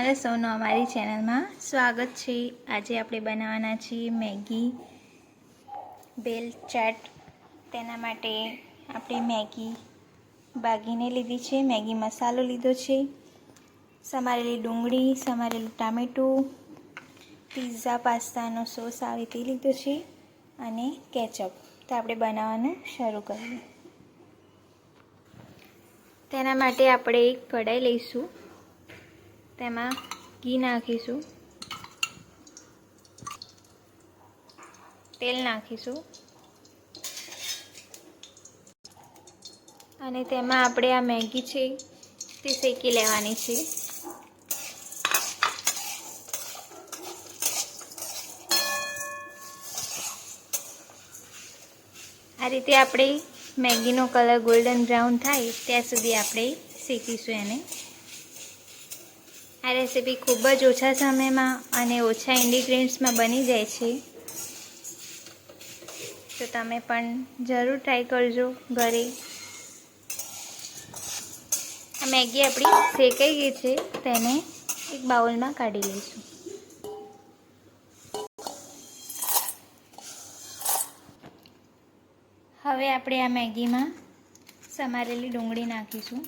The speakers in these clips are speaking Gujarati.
તમારા સૌનું અમારી ચેનલમાં સ્વાગત છે। આજે આપણે બનાવવાના છીએ મેગી બેલ ચાટ। તેના માટે આપણે મેગી બાગીને લીધી છે, મેગી મસાલો લીધો છે, સમારેલી ડુંગળી, સમારેલું ટામેટું, પિઝા પાસ્તાનો સોસ આવે તે લીધો છે અને કેચઅપ। તો આપણે બનાવવાનું શરૂ કરીએ। તેના માટે આપણે એક કઢાઈ લઈશું, તેમાં ઘી નાખીશું, તેલ નાખીશું અને તેમાં આપણે આ મેગી છે તે શેકી લેવાની છે। આ રીતે આપણે મેગીનો કલર ગોલ્ડન બ્રાઉન થાય ત્યાં સુધી આપણે શેકીશું એને। આ રેસીપી ખૂબ જ ઓછા સમયમાં અને ઓછા ઇન્ગ્રીડિયન્ટ્સમાં બની જાય છે, તો તમે પણ જરૂર ટ્રાય કરજો ઘરે। આ મેગી આપણી શેકાઈ ગઈ છે, તેને એક બાઉલમાં કાઢી લઈશું। હવે આપણે આ મેગીમાં સમારેલી ડુંગળી નાખીશું,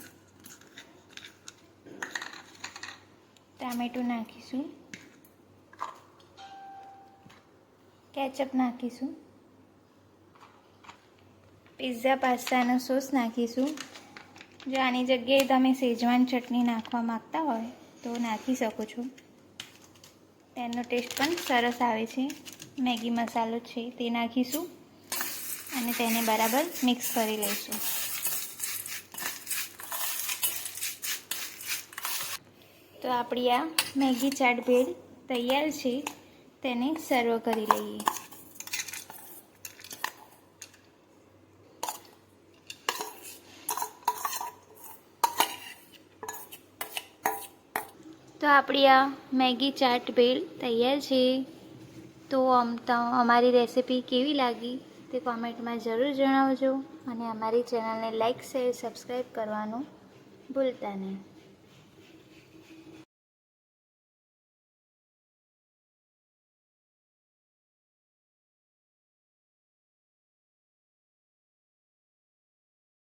ટામેટું નાખીશું, કેચઅપ નાખીશું, પિઝા પાસ્તાનો સોસ નાખીશું। જો આની જગ્યાએ તમે શેઝવાન ચટણી નાખવા માંગતા હોય તો નાખી શકો છો, તેનો ટેસ્ટ પણ સરસ આવે છે। મેગી મસાલો છે તે નાખીશું અને તેને બરાબર મિક્સ કરી લઈશું। તો આપણી આ મેગી ચાટ ભેળ તૈયાર છે, તેને સર્વ કરી લઈએ। તો આપણી આ મેગી ચાટ ભેળ તૈયાર છે। તો અમારી રેસીપી કેવી લાગી તે કોમેન્ટમાં જરૂર જણાવજો અને અમારી ચેનલને લાઈક, શેર, સબસ્ક્રાઈબ કરવાનું ભૂલતા નહીં।